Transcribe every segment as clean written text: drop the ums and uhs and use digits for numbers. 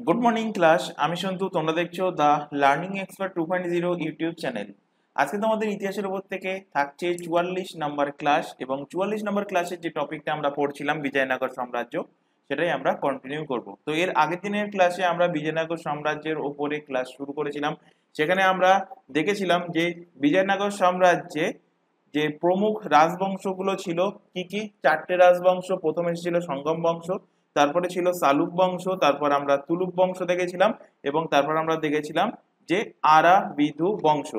Good morning class. আমি সন্তু, তোমরা দেখছো the learning expert 2.0 YouTube channel. আজকে তোমাদের ইতিহাসের উপর থেকে থাকছে 44 নাম্বার ক্লাস, এবং 44 নাম্বার ক্লাসের যে টপিকটা আমরা পড়ছিলাম বিজয়নগর সাম্রাজ্য, সেটাই আমরা কন্টিনিউ করব। তো এর আগের দিনের ক্লাসে আমরা বিজয়নগর সাম্রাজ্যের ওপরে ক্লাস শুরু করেছিলাম। সেখানে আমরা দেখেছিলাম যে বিজয়নগর সাম্রাজ্যে যে প্রমুখ রাজবংশগুলো ছিল কি কি। চারটে রাজবংশ। প্রথমে ছিল সঙ্গম বংশ, তারপরে ছিল সালুক বংশ, তারপর আমরা তুলুক বংশ দেখেছিলাম, এবং তারপর আমরা দেখেছিলাম যে আরা বিধু বংশ।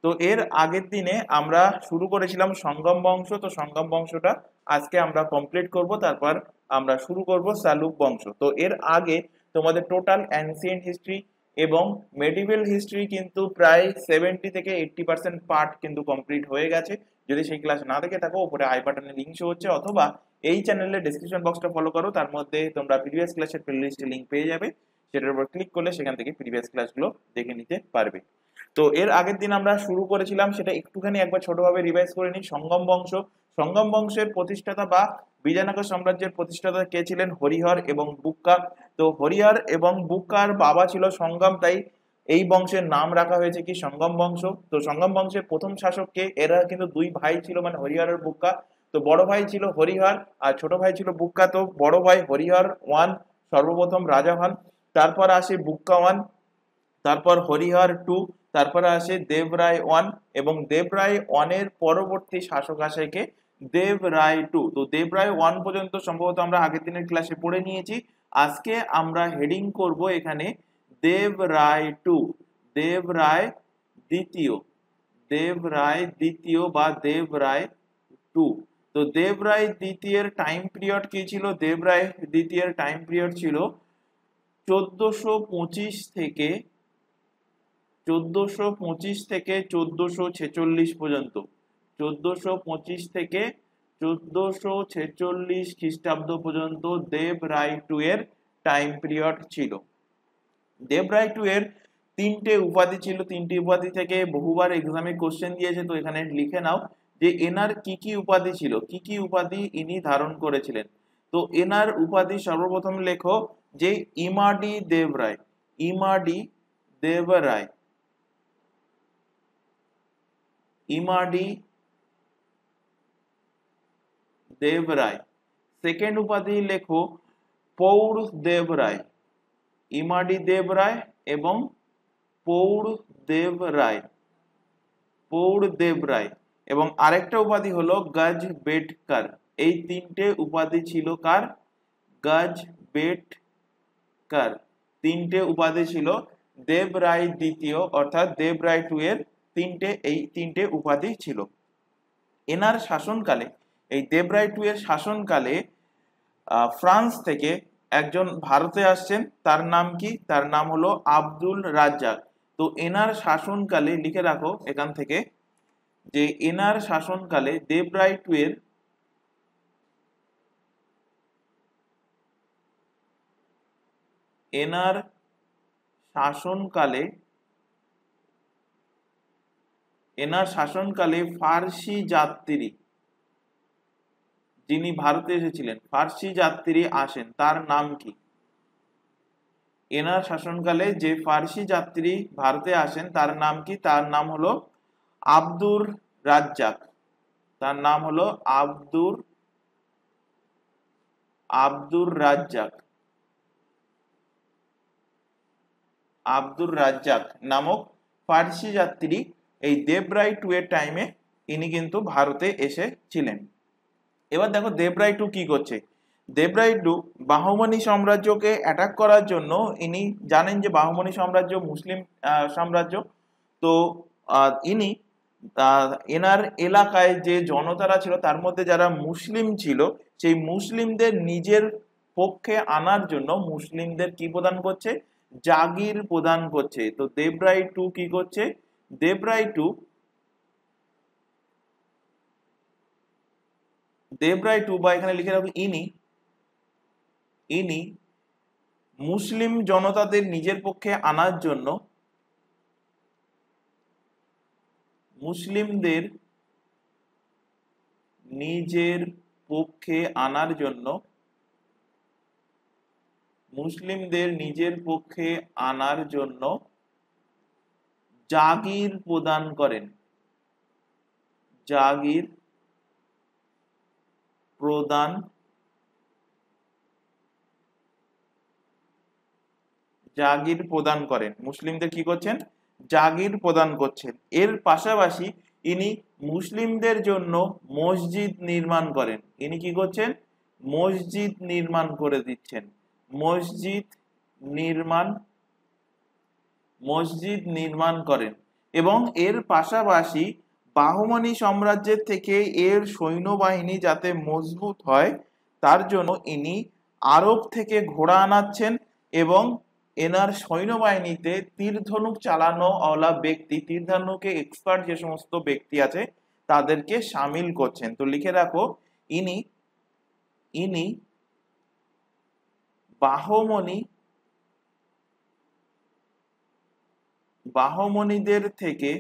তো এর আগের দিনে আমরা শুরু করেছিলাম সঙ্গম বংশ। তো সঙ্গম বংশটা আজকে আমরা কমপ্লিট করব, তারপর আমরা শুরু করব সালুক বংশ। তো এর আগে তোমাদের টোটাল অ্যানসিয়েন্ট হিস্ট্রি এবং মেডিভেল হিস্ট্রি কিন্তু প্রায় 70 থেকে 80% পার্ট কিন্তু কমপ্লিট হয়ে গেছে। যদি সেই ক্লাস না দেখে থাকো, উপরে আই বাটনে লিঙ্ক শো হচ্ছে, অথবা এই চ্যানেলের ডেসক্রিপশন বক্সটা ফলো করো, তার মধ্যে তোমরা প্রিভিয়াস ক্লাসের প্লেলিস্টের লিঙ্ক পেয়ে যাবে। সেটার উপর ক্লিক করলে সেখান থেকে প্রিভিয়াস ক্লাসগুলো দেখে নিতে পারবে। তো এর আগের দিন আমরা শুরু করেছিলাম, সেটা একটুখানি একবার ছোটভাবে রিভাইজ করে নিই। সঙ্গম বংশ। সঙ্গম বংশের প্রতিষ্ঠাতা বা বিজয়নগর সাম্রাজ্যের প্রতিষ্ঠাতা কে ছিলেন? হরিহর এবং বুক্কা। তো হরিহর এবং বুক্কার বাবা ছিল সঙ্গম, তাই এই বংশের নাম রাখা হয়েছে কি সঙ্গম বংশ। তো সঙ্গম বংশের প্রথম শাসককে, এরা কিন্তু দুই ভাই ছিল, মানে হরিহর আর বুক্কা। তো বড় ভাই ছিল হরিহর আর ছোট ভাই ছিল বুক্কা। তো বড় ভাই হরিহর ওয়ান সর্বপ্রথম রাজা হন, তারপর আসে বুক্কা ওয়ান, তারপর হরিহর টু, তারপরে আসে দেবরায় ওয়ান, এবং দেবরায় ওয়ানের পরবর্তী শাসক আসে কে? দেবরায় টু। তো দেবরায় ওয়ান পর্যন্ত সম্ভবত আমরা আগের দিনের ক্লাসে পড়ে নিয়েছি। আজকে আমরা হেডিং করব এখানে দেবরায় টু, দেবরায় দ্বিতীয়, দেবরায় দ্বিতীয় বা দেবরায় টু। তো দেবরায় দ্বিতীয়ের টাইম পিরিয়ড কি ছিল? দেবরায় দ্বিতীয়ের টাইম পিরিয়ড ছিল 1425 থেকে 1426 পর্যন্ত। 1425 থেকে 1446 খ্রিস্টাব্দ পর্যন্ত দেবরায় টু এর টাইম পিরিয়ড ছিল। দেবরায় টু এর তিনটে উপাধি ছিল। তিনটি উপাধি থেকে বহুবার এক্সামে কোশ্চেন দিয়েছে, তো এখানে লিখে নাও যে এনার কি কি উপাধি ছিল, কি কি উপাধি ইনি ধারণ করেছিলেন। তো এনার উপাধি সর্বপ্রথম লেখো যে ইমাডি দেবরায়, ইমাডি দেবরায়, ইমাডি দেবরায়। সেকেন্ড উপাধি লেখো পৌড় দেবরায়, ইমাডি দেবরায় এবং পৌড় দেবরায়, পৌড় দেবরায়। এবং আরেকটা উপাধি হলো গজ বেটকার। এই তিনটে উপাধি ছিল কার? গজ বেটকার। তিনটে উপাধি ছিল দেবরায় দ্বিতীয় অর্থাৎ দেবরায় টু এর এই তিনটে উপাধি ছিল এনার শাসনকালে। এই দেবরায় টু এর শাসনকালে ফ্রান্স থেকে একজন ভারতে আসছেন, তার নাম কি? তার নাম হলো আব্দুল রাজ্জাক। তো এনার শাসনকালে লিখে রাখো এখান থেকে যে এনার শাসনকালে দেবরায় টু এর এনার শাসনকালে এনার শাসনকালে ফার্সি যাত্রী, যিনি ভারতে এসেছিলেন ফার্সি যাত্রী আসেন, তার নাম কি? এনার শাসনকালে যে ফার্সি যাত্রী ভারতে আসেন তার নাম কি? তার নাম হলো আব্দুর রাজ্জাক। তার নাম হলো আব্দুর রাজ্জাক, আব্দুর রাজ্জাক নামক ফার্সি যাত্রী এই দেবরায় টু এর টাইমে ইনি কিন্তু ভারতে এসেছিলেন। এবার দেখো দেবরায় টু কি করছে। দেবরায় টু বাহমনি সাম্রাজ্যকে অ্যাটাক করার জন্য, ইনি জানেন যে বাহমনি সাম্রাজ্য মুসলিম সাম্রাজ্য। তো ইনি এনার এলাকায় যে জনতারা ছিল তার মধ্যে যারা মুসলিম ছিল, সেই মুসলিমদের নিজের পক্ষে আনার জন্য মুসলিমদের কি প্রদান করছে? জাগির প্রদান করছে। তো দেবরায় টু কি করছে? দেবরায় টু দেবরায় টু বা এখানে লিখে রাখো ইনি, ইনি মুসলিম জনতাদের নিজের পক্ষে আনার জন্য, মুসলিমদের নিজের পক্ষে আনার জন্য মুসলিমদের নিজের পক্ষে আনার জন্য জাগির প্রদান করেন। জাগির প্রদান জাগির প্রদান করেন। মুসলিমদের কি করছেন? জাগির প্রদান করছেন। এর পাশাপাশি ইনি মুসলিমদের জন্য মসজিদ নির্মাণ করেন। ইনি কি করছেন? মসজিদ নির্মাণ করে দিচ্ছেন। মসজিদ নির্মাণ করেন। এবং এর পাশাপাশি বাহমানি সাম্রাজ্যের থেকে এর সৈন্যবাহিনী যাতে মজবুত হয় তার জন্য ইনি আরব থেকে ঘোড়া আনাচ্ছেন এবং এনার সৈন্যবাহিনীতে তীর ধনুক চালানো ওয়ালা ব্যক্তি, তীর ধনুকে এক্সপার্ট যে সমস্ত ব্যক্তি আছে তাদেরকে সামিল করছেন। তো লিখে রাখো, ইনি বাহমনিদের থেকে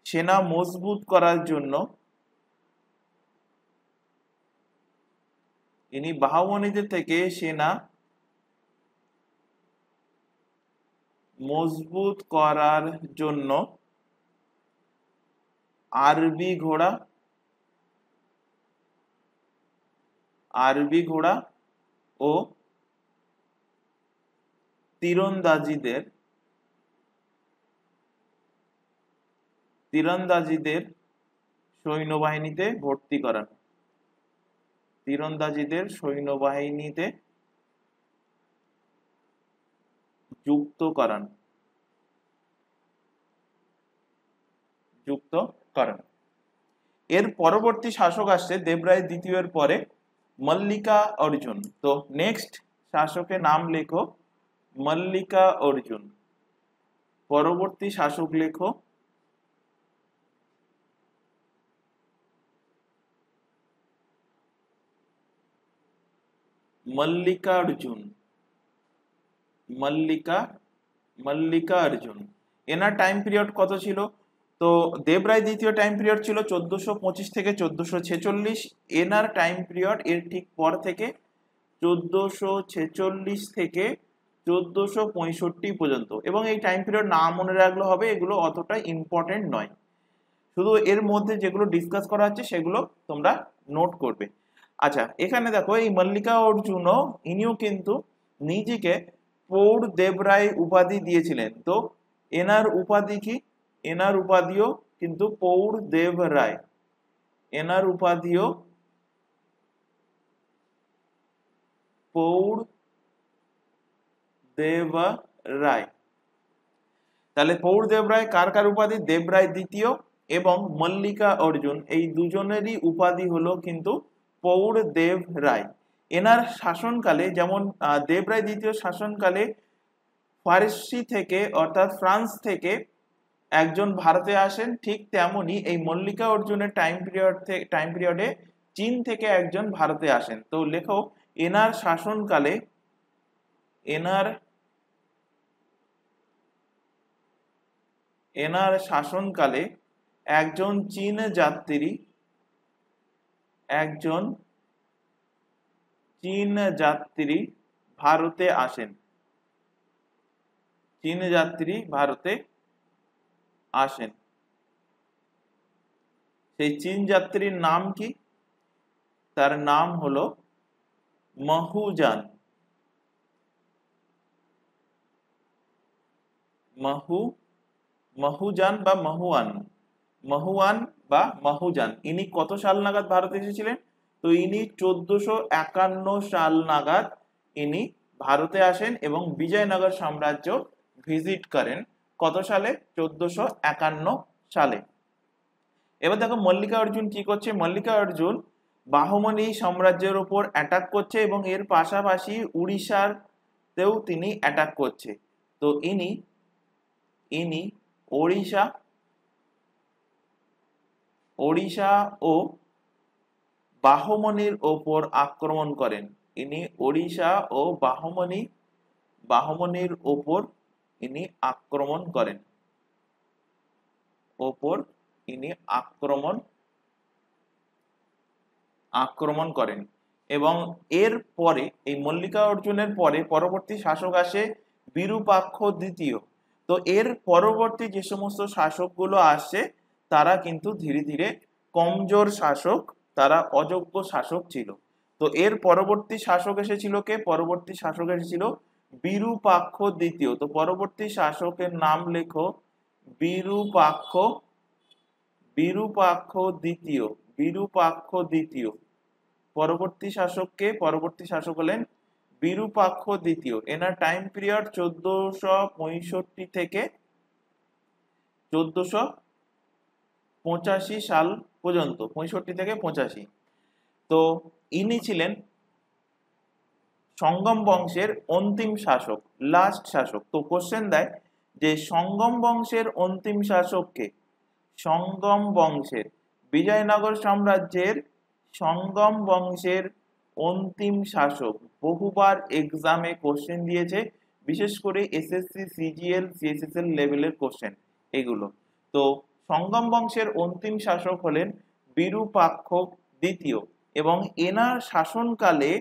সেনা মজবুত করার জন্য আরবি ঘোড়া ও তীরন্দাজিদের সৈন্যবাহিনীতে ভর্তি করান। তীরন্দাজিদের সৈন্যবাহিনীতে যুক্ত করান। এর পরবর্তী শাসক আসছে দেবরায় দ্বিতীয়ের পরে মল্লিকা অর্জুন। তো নেক্সট শাসকের নাম লেখো মল্লিকা অর্জুন। পরবর্তী শাসক লেখো মল্লিকা অর্জুন। এনার টাইম পিরিয়ড কত ছিল? তো দেবরায় দ্বিতীয় টাইম পিরিয়ড ছিল 1425 থেকে 1446। এনার টাইম পিরিয়ড এর ঠিক পর থেকে 1446 থেকে 1465 পর্যন্ত। এবং এই টাইম পিরিয়ড না মনে রাখলে হবে, এগুলো অতটা ইম্পর্টেন্ট নয়, শুধু এর মধ্যে যেগুলো ডিসকাস করা হচ্ছে সেগুলো তোমরা নোট করবে। আচ্ছা, এখানে দেখো এই মল্লিকা অর্জুনও ইনিও কিন্তু নিজেকে পৌর দেবরায় উপাধি দিয়েছিলেন। তো এনার উপাধি কি? এনার উপাধিও কিন্তু পৌর দেবরায়। এনার উপাধিও পৌর দেবরায়। তাহলে পৌর দেবরায় কার কার উপাধি? দেবরায় দ্বিতীয় এবং মল্লিকা অর্জুন, এই দুজনেরই উপাধি হলো কিন্তু পৌর দেব রায়। এনার শাসনকালে যেমন দেবরায় দ্বিতীয় শাসনকালে ফার্সি থেকে অর্থাৎ ফ্রান্স থেকে একজন ভারতে আসেন, ঠিক তেমনি এই মল্লিকা অর্জুনের টাইম পিরিয়ডে চীন থেকে একজন ভারতে আসেন। তো লেখো এনার শাসনকালে একজন চীন যাত্রী ভারতে আসেন। সেই চীন যাত্রীর নাম কি? তার নাম হলো মহুজান। মহুজান বা মহুয়ান। ইনি কত সাল নাগাদ ভারতে এসেছিলেন? তো ইনি 1451 সাল নাগাদ ইনি ভারতে আসেন এবং বিজয়নগর সাম্রাজ্য ভিজিট করেন। কত সালে? 1451 সালে। এবার দেখো মল্লিকা অর্জুন কি করছে। মল্লিকা অর্জুন বাহমনি সাম্রাজ্যের উপর অ্যাটাক করছে এবং এর পাশাপাশি উড়িষ্যাতেও তিনি অ্যাটাক করছে। তো ইনি ওড়িশা ও বাহমনির ওপর আক্রমণ করেন। ইনি ওড়িশা ও বাহমনির ওপর ইনি আক্রমণ করেন। এবং এর পরে এই মল্লিকা অর্জুনের পরে পরবর্তী শাসক আসে বিরূপাক্ষ দ্বিতীয়। তো এর পরবর্তী যে সমস্ত শাসকগুলো আসছে তারা কিন্তু ধীরে ধীরে কমজোর শাসক, তারা অযোগ্য শাসক ছিল। তো এর পরবর্তী শাসক এসেছিল কে? পরবর্তী শাসক এসেছিল বিরূপাক্ষ দ্বিতীয়। তো পরবর্তী শাসকের নাম লেখো বিরূপাক্ষ, বিরূপাক্ষ দ্বিতীয়, বিরূপাক্ষ দ্বিতীয়। পরবর্তী শাসককে, পরবর্তী শাসক হলেন বিরূপাক্ষ দ্বিতীয়। এনার টাইম পিরিয়ড 1465 থেকে 1485 সাল পর্যন্ত, 65 থেকে 85। তো ইনি ছিলেন সঙ্গম বংশের অন্তিম শাসক, লাস্ট শাসক। তো কোশ্চেন দেয় যে সঙ্গম বংশের অন্তিম শাসককে? সঙ্গম বংশের, বিজয়নগর সাম্রাজ্যের সঙ্গম বংশের অন্তিম শাসক। বহুবার এক্সামে কোশ্চেন দিয়েছে, বিশেষ করে এসএসসি, সিজিএল, সিএসএসএল লেভেলের কোশ্চেন এগুলো। তো সঙ্গম বংশের অন্তিম শাসক হলেন বিরূপাক্ষ দ্বিতীয়, এবং এনার শাসনকালে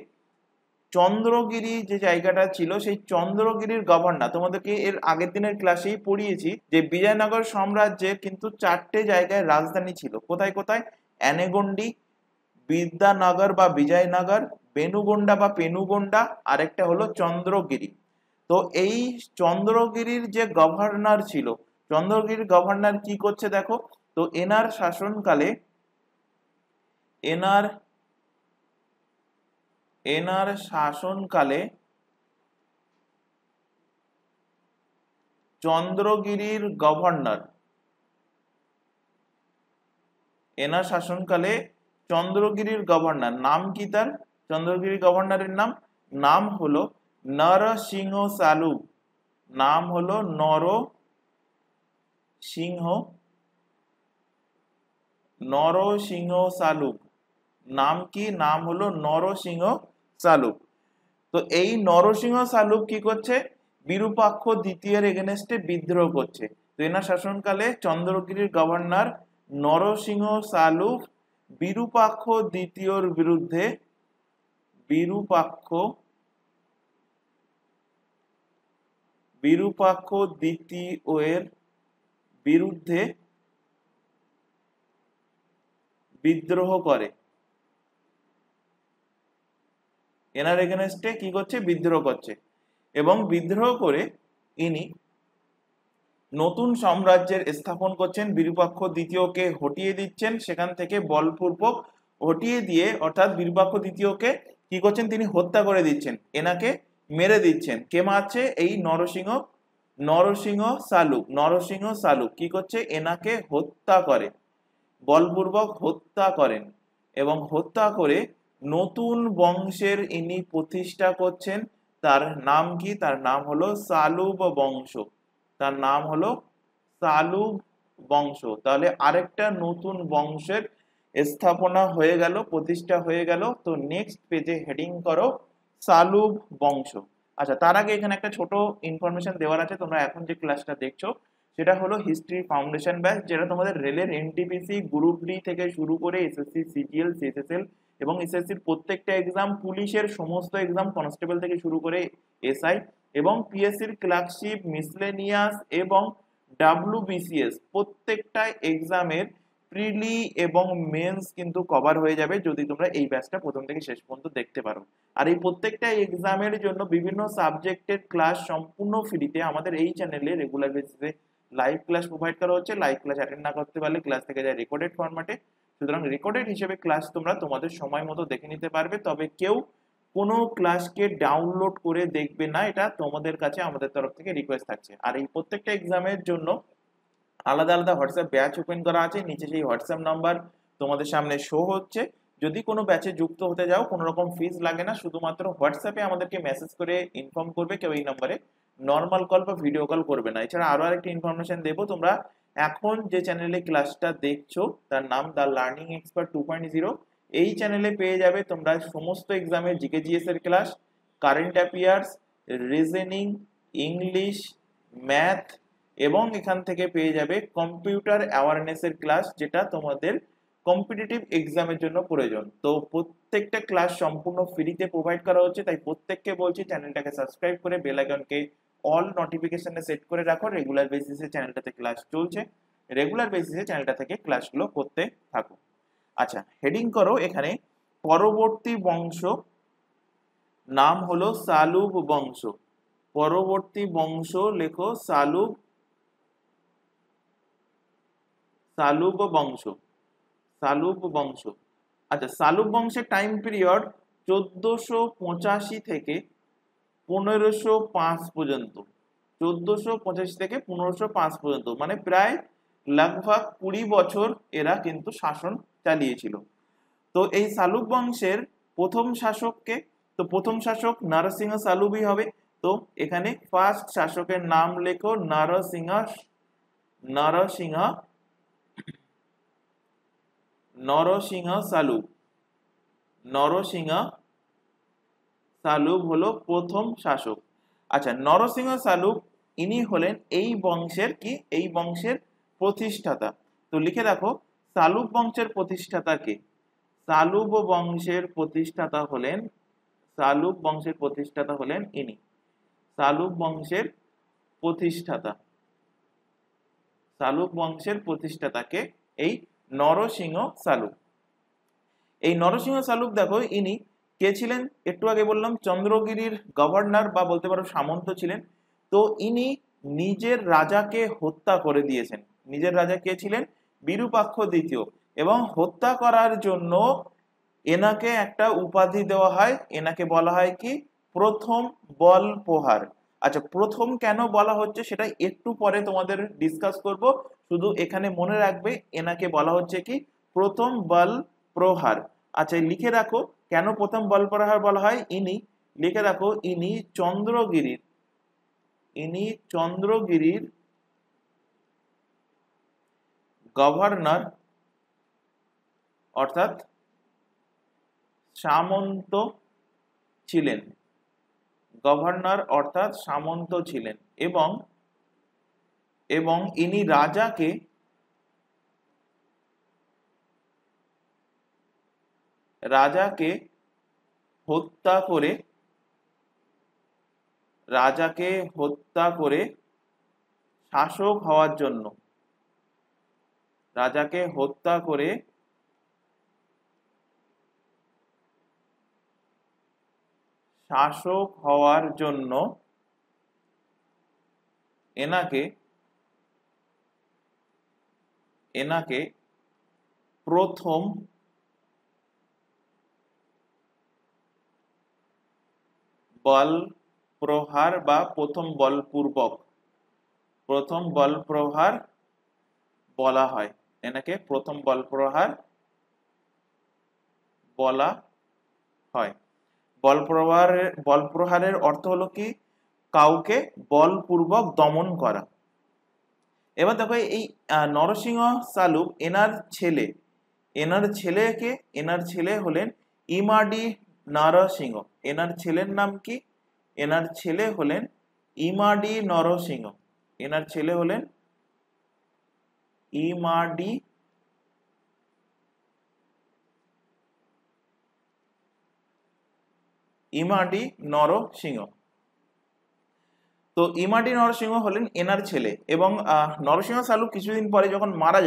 চন্দ্রগিরি যে জায়গাটা ছিল সেই চন্দ্রগিরির গভর্নর, তোমাদেরকে এর আগের দিনের ক্লাসেই পড়িয়েছি যে বিজয়নগর সাম্রাজ্যের কিন্তু 4টে জায়গায় রাজধানী ছিল। কোথায় কোথায়? অ্যানেগন্ডি, বিদ্যানগর বা বিজয়নগর, বেনুগোন্ডা বা পেনুগোন্ডা, আরেকটা হলো চন্দ্রগিরি। তো এই চন্দ্রগিরির যে গভর্নর ছিল, চন্দ্রগিরির গভর্নর কি করছে দেখো। তো এনার শাসনকালে, এনার শাসনকালে চন্দ্রগিরির গভর্নর, এনার শাসনকালে চন্দ্রগিরির গভর্নর নাম কি তার? চন্দ্রগিরির গভর্নরের নাম, নাম হলো নরসিংহ সালুব। নাম হলো নরসিংহ সালুব। নাম কি? নাম হলো নরসিংহ সালুব। তো এই নরসিংহ সালুব কি করছে? বিরূপাক্ষ দ্বিতীয়ের এগেনস্টে বিদ্রোহ করছে। তো এনার শাসনকালে চন্দ্রগিরির গভর্নর নরসিংহ সালুব বিরূপাক্ষ দ্বিতীয়র বিরুদ্ধে, বিরূপাক্ষ দ্বিতীয়ের বিরুদ্ধে বিদ্রোহ করে। এনার এগেনস্টে কি করছে? বিদ্রোহ করছে। এবং বিদ্রোহ করে ইনি নতুন সাম্রাজ্যের স্থাপন করছেন, বিরূপাক্ষ দ্বিতীয়কে হটিয়ে দিচ্ছেন, সেখান থেকে বলপূর্বক হটিয়ে দিয়ে, অর্থাৎ বিরূপাক্ষ দ্বিতীয়কে কি করছেন? তিনি হত্যা করে দিচ্ছেন, এনাকে মেরে দিচ্ছেন। কে মারছে? এই নরসিংহ সালুক কি করছে? এনাকে হত্যা করে, বলপূর্বক হত্যা করেন, এবং হত্যা করে নতুন বংশের ইনি প্রতিষ্ঠা করছেন। তার নাম কি? তার নাম হলো সালুব বংশ। তার নাম হলো সালুব বংশ। তাহলে আরেকটা নতুন বংশের স্থাপনা হয়ে গেল, প্রতিষ্ঠা হয়ে গেল। তো নেক্সট পেজে হেডিং করো সালুব বংশ। আচ্ছা, তার আগে এখানে একটা ছোট ইনফরমেশন দেওয়ার আছে। তোমরা এখন যে ক্লাসটা দেখছো সেটা হলো হিস্ট্রি ফাউন্ডেশন ব্যাচ, যেটা তোমাদের রেলের এনটিপিসি, গ্রুপ ডি থেকে শুরু করে এসএসসি, সিজিএল, সিএসএসএল এবং এসএসসির প্রত্যেকটা এক্সাম, পুলিশের সমস্ত এক্সাম, কনস্টেবল থেকে শুরু করে এসআই এবং পিএসসির ক্লার্কশিপ, মিসলেনিয়াস এবং ডাব্লিউবিসিএস প্রত্যেকটা এক্সামের প্রিলি এবং মেন্স কিন্তু কভার হয়ে যাবে যদি তোমরা এই ব্যাচটা প্রথম থেকে শেষ পর্যন্ত দেখতে পারো। আর এই প্রত্যেকটা এক্সামের জন্য বিভিন্ন সাবজেক্টের ক্লাস সম্পূর্ণ ফ্রিতে আমাদের এই চ্যানেলে রেগুলার বেসিসে লাইভ ক্লাস প্রোভাইড করা হচ্ছে। লাইভ ক্লাস অ্যাটেন্ড না করতে পারলে ক্লাস থেকে যায় রেকর্ডেড ফরম্যাটে। সুতরাং রেকর্ডেড হিসেবে ক্লাস তোমরা তোমাদের সময় মতো দেখে নিতে পারবে। তবে কেউ কোনো ক্লাসকে ডাউনলোড করে দেখবে না, এটা তোমাদের কাছে আমাদের তরফ থেকে রিকোয়েস্ট থাকছে। আর এই প্রত্যেকটা এক্সামের জন্য আলাদা আলাদা হোয়াটসঅ্যাপ ব্যাচ ওপেন করা আছে, নিচে সেই হোয়াটসঅ্যাপ নাম্বার তোমাদের সামনে শো হচ্ছে। যদি কোনো ব্যাচে যুক্ত হতে যাও কোনো রকম ফিস লাগে না, শুধুমাত্র হোয়াটসঅ্যাপে আমাদেরকে মেসেজ করে ইনফর্ম করবে, কেউ এই নাম্বারে নর্মাল কল বা ভিডিও কল করবে না। এছাড়া আরো আরেকটি ইনফরমেশন দেবো, তোমরা এখন যে চ্যানেলে ক্লাসটা দেখছো তার নাম দ্য লার্নিং এক্সপার্ট 2.0। এই চ্যানেলে পেয়ে যাবে তোমরা সমস্ত এক্সামের জিকে জিএস এর class, current affairs, reasoning, English, math এবং এখান থেকে পেয়ে যাবে কম্পিউটার অ্যাওয়ারনেসের ক্লাস, যেটা তোমাদের কম্পিটিটিভ এক্সামের জন্য প্রয়োজন। তো প্রত্যেকটা ক্লাস সম্পূর্ণ ফ্রিতে প্রোভাইড করা হচ্ছে, তাই প্রত্যেককে বলছি চ্যানেলটাকে সাবস্ক্রাইব করে বেল আইকনকে অল নোটিফিকেশনে সেট করে রাখো। রেগুলার বেসিসে চ্যানেলটাতে ক্লাস চলছে, রেগুলার বেসিসে চ্যানেলটা থেকে ক্লাসগুলো করতে থাকো। আচ্ছা, হেডিং করো এখানে পরবর্তী বংশ, নাম হলো সালুব বংশ। পরবর্তী বংশ লেখো সালুব, সালুব বংশ, সালুব বংশ। আচ্ছা, সালুব বংশের টাইম পিরিয়ড 1485 থেকে 1505 পর্যন্ত। 1485 থেকে 1505 পর্যন্ত, মানে প্রায় লগভগ 20 বছর এরা কিন্তু শাসন চালিয়েছিল। তো এই সালুব বংশের প্রথম শাসককে, তো প্রথম শাসক নরসিংহ সালুবই হবে। তো এখানে ফার্স্ট শাসকের নাম লেখো নরসিংহ, নরসিংহ, নরসিংহ সালুব। নরসিংহ সালুব হলো প্রথম শাসক। আচ্ছা, নরসিংহ সালুব ইনি হলেন এই বংশের কি, এই বংশের প্রতিষ্ঠাতা। তো লিখে রাখো সালুব বংশের প্রতিষ্ঠাতা কে। সালুব বংশের প্রতিষ্ঠাতা হলেন, সালুব বংশের প্রতিষ্ঠাতা হলেন ইনি। সালুব বংশের প্রতিষ্ঠাতা, সালুব বংশের প্রতিষ্ঠাতাকে এই নরসিংহ সালুব। এই নরসিংহ সালুব দেখো ইনি কে ছিলেন, একটু আগে বললাম চন্দ্রগিরির গভর্নর বা বলতে পারো সামন্ত ছিলেন। তো ইনি নিজের রাজাকে হত্যা করে দিয়েছেন। নিজের রাজা কে ছিলেন, বিরূপাক্ষ দ্বিতীয়, এবং হত্যা করার জন্য এনাকে একটা উপাধি দেওয়া হয়, এনাকে বলা হয় কি প্রথম বল প্রহার। আচ্ছা, প্রথম কেন বলা হচ্ছে সেটা একটু পরে তোমাদের ডিসকাস করব, শুধু এখানে মনে রাখবে এনাকে বলা হচ্ছে কি প্রথম বল প্রহার। আচ্ছা, লিখে রাখো কেন প্রথম বল প্রহার বলা হয়। ইনি লিখে রাখো ইনি চন্দ্রগিরির, ইনি চন্দ্রগিরির গভর্নর অর্থাৎ সামন্ত ছিলেন, গভর্নর অর্থাৎ সামন্ত ছিলেন, এবং এবং ইনি রাজাকে, রাজাকে হত্যা করে, রাজাকে হত্যা করে শাসক হওয়ার জন্য, রাজাকে হত্যা করে শাসক হওয়ার জন্য এনাকে, এনাকে প্রথম বল প্রহার বা প্রথম বলপূর্বক, প্রথম বল প্রহার বলা হয়। এনাকে প্রথম বল প্রহার বলা হয়। বল প্রহারের অর্থ হলো কি কাউকে বলপূর্বক দমন করা। এবার দেখো এই নরসিংহ সালুব এনার ছেলে, এনার ছেলেকে, এনার ছেলে হলেন ইমাডি নরসিংহ। এনার ছেলের নাম কি, এনার ছেলে হলেন ইমাডি নরসিংহ। এনার ছেলে হলেন ইমাডি ইমাডি নরসিংহ। তো ইমাডি নরসিংহ হলেন এনার ছেলে, এবং নরসিংহ সালুব কিছুদিন পরে যখন মারা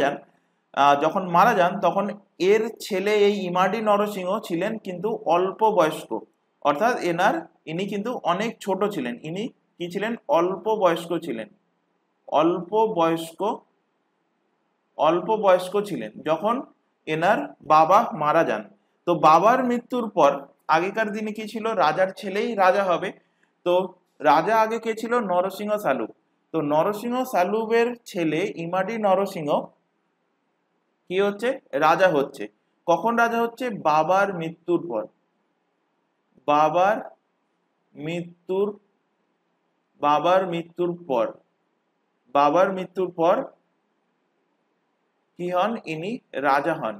যান, তখন এর ছেলে এই ইমাডি নরসিংহ ছিলেন কিন্তু অল্প বয়স্ক, অর্থাৎ ইনি কিন্তু অনেক ছোট ছিলেন। ইনি কি ছিলেন, অল্প বয়স্ক ছিলেন, অল্প বয়স্ক, অল্প বয়স্ক ছিলেন যখন এনার বাবা মারা যান। তো বাবার মৃত্যুর পর, আগেকার দিনে কি ছিল, রাজার ছেলেই রাজা হবে। তো রাজা আগে কে ছিল, নরসিংহ সালুব। তো নরসিংহ সালুবের ছেলে ইমাডি নরসিংহ কি হচ্ছে, রাজা হচ্ছে। কখন রাজা হচ্ছে, বাবার মৃত্যুর পর। বাবার মৃত্যুর, বাবার মৃত্যুর পর, বাবার মৃত্যুর পর কি হন, ইনি রাজা হন,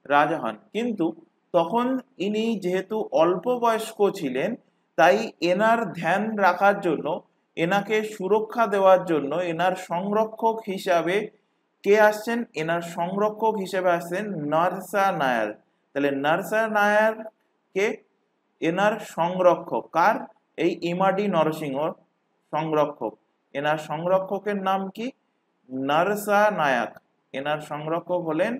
রাজা হন। কিন্তু তখন ইনি যেহেতু অল্প বয়স্ক ছিলেন, তাই এনার ধ্যান রাখার জন্য, এনাকে সুরক্ষা দেওয়ার জন্য, এনার সংরক্ষক হিসাবে কে আসছেন? এনার সংরক্ষক হিসেবে আসছেন নরসা নায়ার। তাহলে নরসা নায়ার কে? এনার সংরক্ষক। কার? এই ইমাডি নরসিংহ সংরক্ষক। এনার সংরক্ষকের নাম কি? নরসা নায়ক। এনার সংরক্ষক হলেন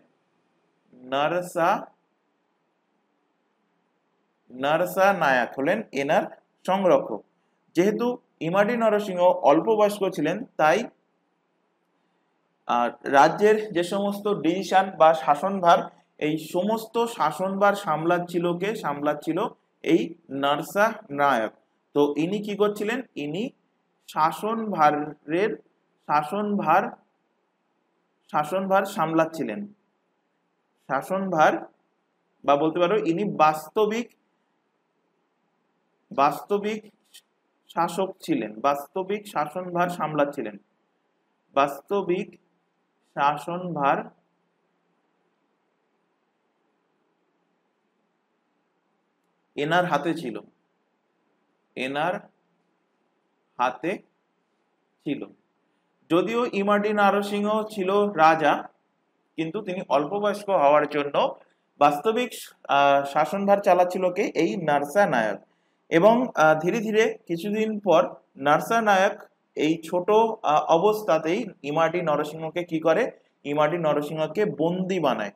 নরসা নায়ক হলেন এনার সংরক্ষক। যেহেতু ইমাডি নরসিংহ অল্প বয়স্ক ছিলেন, তাই রাজ্যের যে সমস্ত ডিসিশন বা শাসনভার, এই সমস্ত শাসনভার সামলাচ্ছিল এই নরসা নায়ক। তো ইনি কি করছিলেন? ইনি শাসনভারের শাসনভার সামলাচ্ছিলেন। শাসনভার বা বলতে পারো ইনি বাস্তবিক শাসক ছিলেন। বাস্তবিক শাসনভার সামলাচ্ছিলেন। বাস্তবিক শাসনভার এনার হাতে ছিল। এনার হাতে ছিল। যদিও ইমাডি নরসিংহ ছিল রাজা, কিন্তু তিনি অল্প বয়স্ক হওয়ার জন্য বাস্তবিক শাসনভার চালাচ্ছিল কে? এই নরসা নায়ক। এবং ধীরে ধীরে কিছুদিন পর নরসা নায়ক এই ছোট অবস্থাতেই ইমাডি নরসিংহকে কি করে? ইমাডি নরসিংহকে বন্দি বানায়।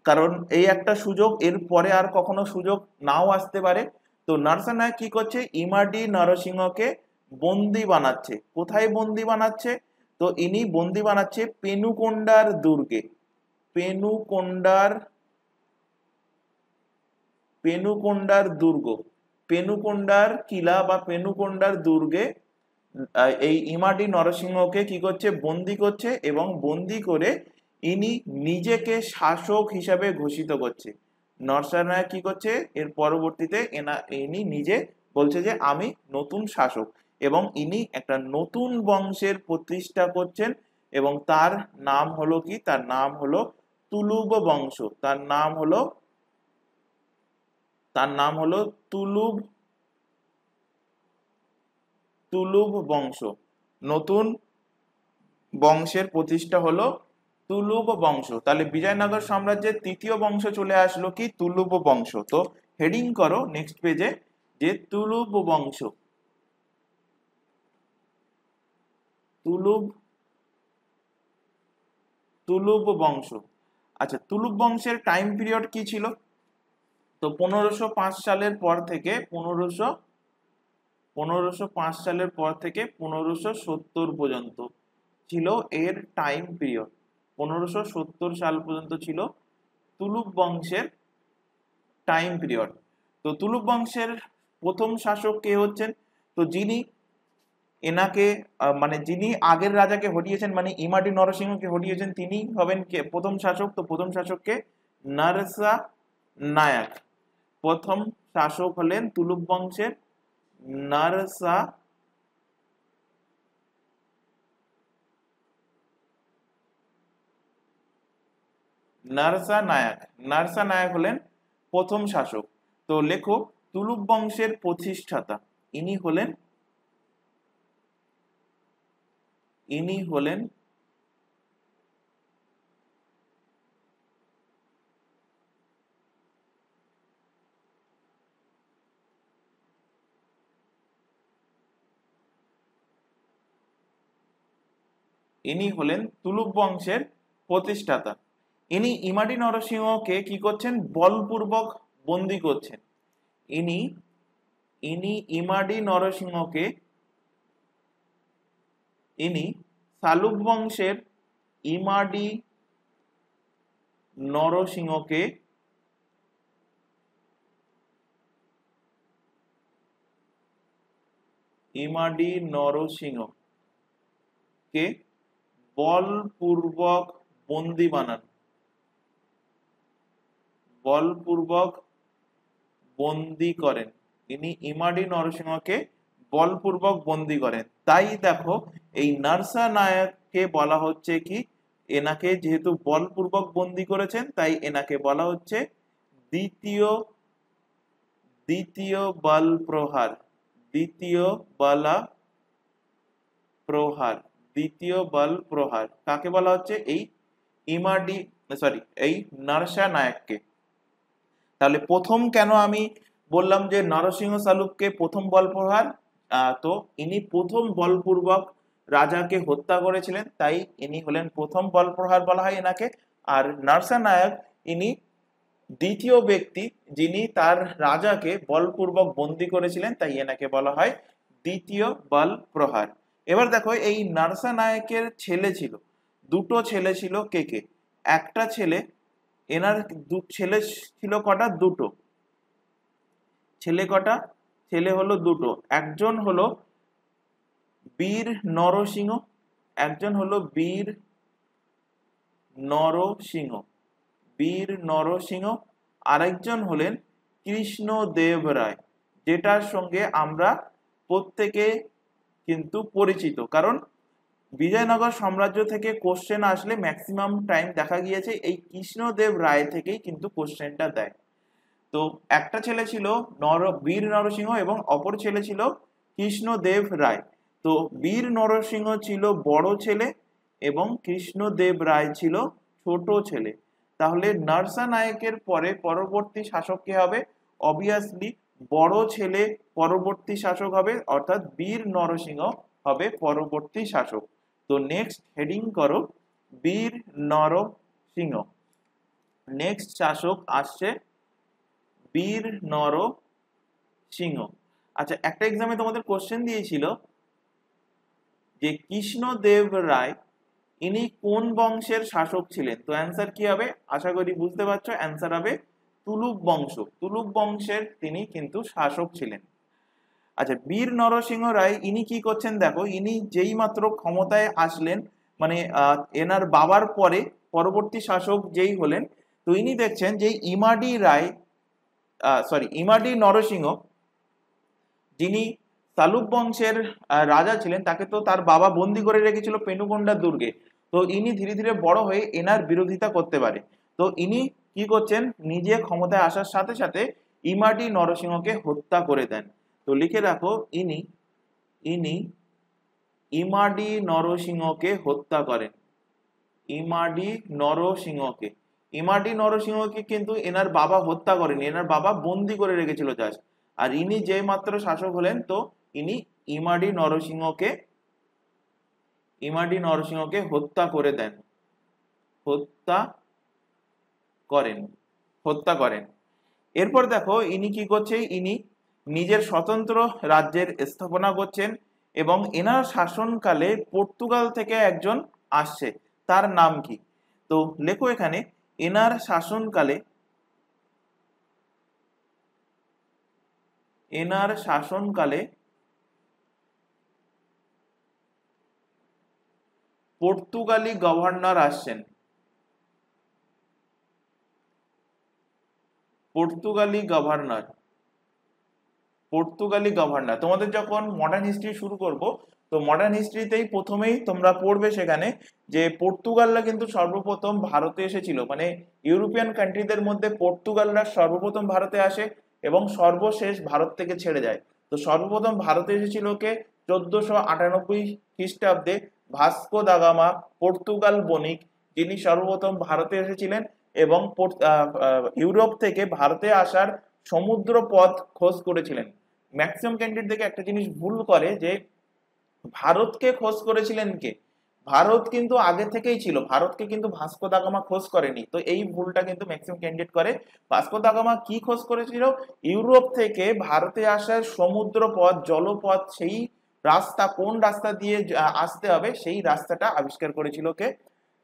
কারণ এই একটা সুযোগ, এর পরে আর কখনো সুযোগ নাও আসতে পারে। তো নরসা নায়ক কি করছে? ইমাডি নরসিংহকে বন্দি বানাচ্ছে। কোথায় বন্দি বানাচ্ছে? তো ইনি বন্দি বানাচ্ছে পেনুকোন্ডার দুর্গে। পেনুকোন্ডার দুর্গ, পেনুকোন্ডার কিলা বা পেনুকোন্ডার দুর্গে এই ইমাডি নরসিংহকে কি করছে? বন্দি করছে, এবং বন্দি করে ইনি নিজেকে শাসক হিসাবে ঘোষিত করছে। নরসা নায়ক কি করছে? এর পরবর্তীতে ইনি নিজে বলছে যে আমি নতুন শাসক, এবং ইনি একটা নতুন বংশের প্রতিষ্ঠা করছেন। এবং তার নাম হলো কি? তার নাম হলো তুলুব বংশ। তার নাম হলো তুলুব বংশ। নতুন বংশের প্রতিষ্ঠা হলো তুলুব বংশ। তাহলে বিজয়নগর সাম্রাজ্যের তৃতীয় বংশ চলে আসলো কি? তুলুব বংশ। তো হেডিং করো নেক্সট পেজে যে তুলুব বংশ। তুলুব বংশ। আচ্ছা, তুলুব বংশের টাইম পিরিয়ড কি ছিল? তো 1505 সালের পর থেকে 1570 পর্যন্ত ছিল এর টাইম পিরিয়ড। 1570 সাল পর্যন্ত ছিল তুলুব বংশের টাইম পিরিয়ড। তো তুলুব বংশের প্রথম শাসক কে হচ্ছেন? তো যিনি যিনি আগের রাজাকে হটিয়েছেন, মানে ইমাডি নরসিংহকে হটিয়েছেন, তিনি হবেন কে? প্রথম শাসক। তো প্রথম শাসককে নরসা নায়ক। প্রথম শাসক হলেন তুলুব বংশের নরসা নায়ক। নরসা নায়ক হলেন প্রথম শাসক। তো লেখো তুলুব বংশের প্রতিষ্ঠাতা। ইনি হলেন তুলুব বংশের প্রতিষ্ঠাতা। ইনি ইমাডি নরসিংহকে কি করছেন? বলপূর্বক বন্দী করছেন। ইনি ইমাডি নরসিংহকে সালুব বংশের ইমাডি নরসিংহকে বলপূর্বক বন্দী বানান। বলপূর্বক বন্দী করেন। ইনি ইমাডি নরসিংহকে বলপূর্বক বন্দী করেন। তাই দেখো এই নরসা নায়ককে বলা হচ্ছে কি? এনাকে যেহেতু বলপূর্বক বন্দী করেছেন, তাই এনাকে বলা হচ্ছে দ্বিতীয় বল প্রহার। দ্বিতীয় বলা প্রহার। দ্বিতীয় বল প্রহার কাকে বলা হচ্ছে? এই ইমাডি এই নরসা নায়ককে। তাহলে প্রথম কেন আমি বললাম যে নরসিংহ সালুককে প্রথম বল প্রহার? তো ইনি প্রথম বলপূর্বক রাজাকে হত্যা করেছিলেন, তাই ইনি হলেন প্রথম বল প্রহার বলা হয় এনাকে। আর নরসা নায়ক ইনি দ্বিতীয় ব্যক্তি যিনি তার রাজাকে বলপূর্বক বন্দী করেছিলেন, তাই এনাকে বলা হয় দ্বিতীয় বল প্রহার। এবার দেখো এই নরসা নায়কের ছেলে ছিল, দুটো ছেলে ছিল। কে কে? একটা ছেলে, এনার ছেলে ছিল কটা? দুটো। ছেলে কটা? ছেলে হলো দুটো। একজন হলো বীর নরসিংহ, একজন হলো বীর নরসিংহ, বীর নরসিংহ। আরেকজন হলেন কৃষ্ণদেব রায়, যেটার সঙ্গে আমরা প্রত্যেকে কিন্তু পরিচিত, কারণ বিজয়নগর সাম্রাজ্য থেকে কোশ্চেন আসলে ম্যাক্সিমাম টাইম দেখা গিয়েছে এই কৃষ্ণদেব রায় থেকেই কিন্তু কোশ্চেনটা দেয়। তো একটা ছেলে ছিল বীর নরসিংহ এবং অপর ছেলে ছিল কৃষ্ণদেব রায়। তো বীর নরসিংহ ছিল বড় ছেলে এবং কৃষ্ণদেব রায় ছিল ছোট ছেলে। তাহলে নরসা নায়কের পরে পরবর্তী শাসক কে হবে? অবভিয়াসলি বড় ছেলে পরবর্তী শাসক হবে, অর্থাৎ বীর নরসিংহ হবে পরবর্তী শাসক। তো নেক্সট হেডিং করো বীর নরসিংহ। নেক্সট শাসক আসছে বীর নরসিংহ। আচ্ছা, একটা এক্সামে তোমাদের কোশ্চেন দিয়েছিল যে কৃষ্ণদেব রায় ইনি কোন বংশের শাসক ছিলেন? তো অ্যান্সার কি হবে? আশা করি বুঝতে পারছো, অ্যান্সার হবে তুলুক বংশ। তুলুক বংশের তিনি কিন্তু শাসক ছিলেন। আচ্ছা, বীর নরসিংহ রায় ইনি কি করছেন দেখো, ইনি যেই মাত্র ক্ষমতায় আসলেন, মানে এনার বাবার পরে পরবর্তী শাসক যেই হলেন, তো ইনি দেখছেন যে ইমাডি রায় ইমাডি নরসিংহ যিনি সালুক বংশের রাজা ছিলেন, তাকে তো তার বাবা বন্দি করে রেখেছিল পেনুগন্ডা দুর্গে। তো ইনি ধীরে ধীরে বড় হয়ে এনার বিরোধিতা করতে পারে। তো ইনি কি করছেন, নিজে ক্ষমতায় আসার সাথে সাথে ইমাডি নরসিংহকে হত্যা করে দেন। তো লিখে রাখো, ইনি ইনি ইমাডি নরসিংহকে হত্যা করেন। ইমাডি নরসিংহকে, ইমাডি নরসিংহকে কিন্তু এনার বাবা হত্যা করেনি, এনার বাবা বন্দি করে রেখেছিল জাস্ট। আর ইনি যে মাত্র শাসক হলেন, তো ইনি ইমাডি নরসিংহকে হত্যা করে দেন, হত্যা করেন। এরপর দেখো ইনি কি করছে, ইনি নিজের স্বতন্ত্র রাজ্যের স্থাপনা করছেন এবং এনার শাসনকালে পর্তুগাল থেকে একজন আসছে, তার নাম কি? তো লেখো এখানে এনার শাসনকালে পর্তুগালি গভর্নর আসছেন। পর্তুগালি গভর্নর তোমাদের যখন মডার্ন হিস্ট্রি শুরু করব, তো মডার্ন হিস্ট্রিতেই প্রথমেই তোমরা পড়বে সেখানে যে পর্তুগালরা কিন্তু সর্বপ্রথম ভারতে এসেছিল, মানে ইউরোপিয়ান কান্ট্রিদের মধ্যে পর্তুগালরা সর্বপ্রথম ভারতে আসে এবং সর্বশেষ ভারত থেকে ছেড়ে যায়। তো সর্বপ্রথম ভারতে এসেছিল কে? 1498 খ্রিস্টাব্দে ভাস্কো দা গামা, পর্তুগাল বণিক, যিনি সর্বপ্রথম ভারতে এসেছিলেন এবং ইউরোপ থেকে ভারতে আসার সমুদ্র পথ খোঁজ করেছিলেন। ম্যাক্সিমাম ক্যান্ডিডেট থেকে একটা জিনিস ভুল করে যে ভারতকে খোঁজ করেছিলেন কে? ভারত কিন্তু আগে থেকেই ছিল, ভারতকে কিন্তু ভাস্কো দা গামা খোঁজ করেনি। তো এই ভুলটা কিন্তু ম্যাক্সিমাম ক্যান্ডিডেট করে। ভাস্কো দা গামা কি খোঁজ করেছিল? ইউরোপ থেকে ভারতে আসার সমুদ্র পথ, জলপথ, সেই রাস্তা কোন রাস্তা দিয়ে আসতে হবে সেই রাস্তাটা আবিষ্কার করেছিল কে?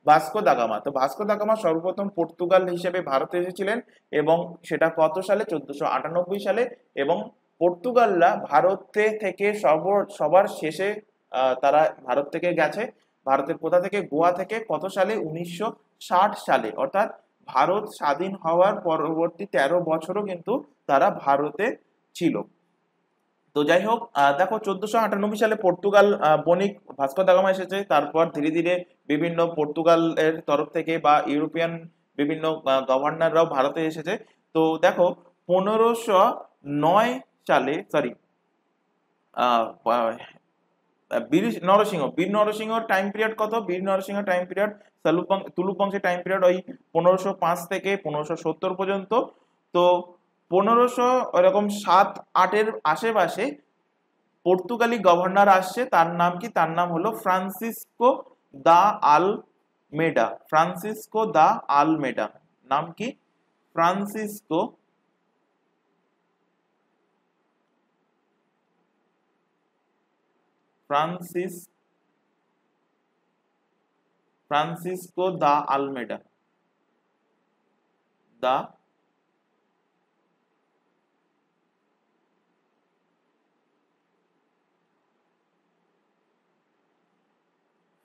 Vasco da Gama. তো ভাস্কো দা গামা সর্বপ্রথম পর্তুগাল হিসেবে ভারতে এসেছিলেন এবং সেটা কত সালে? 1498 সালে। এবং পর্তুগালরা ভারতে থেকে সবার শেষে তারা ভারত থেকে গেছে। ভারতের কোথা থেকে? গোয়া থেকে। কত সালে? 1960 সালে। অর্থাৎ ভারত স্বাধীন হওয়ার পরবর্তী 13 বছরও কিন্তু তারা ভারতে ছিল। তো যাই হোক, দেখো 1498 সালে পর্তুগাল বণিক ভাস্কো দা গামা এসেছে। তারপর ধীরে ধীরে বিভিন্ন পর্তুগালের তরফ থেকে বা ইউরোপিয়ান বিভিন্ন গভর্নররাও ভারতে এসেছে। তো দেখো 1509 সালে বীর নরসিংহ টাইম পিরিয়ড কত? বীর নরসিংহ টাইম পিরিয়ড তুলুক বংশের টাইম পিরিয়ড ওই 1505 থেকে 1570 পর্যন্ত। তো 1500 এরকম 7-8-এর আশেপাশে পর্তুগালি গভর্নর আসছে, তার নাম কি? তার নাম হলো ফ্রান্সিসকো দা আলমেডা। ফ্রান্সিসকো দা আলমেডা, নাম কি? ফ্রান্সিসকো ফ্রান্সিসকো দা আলমেডা, দা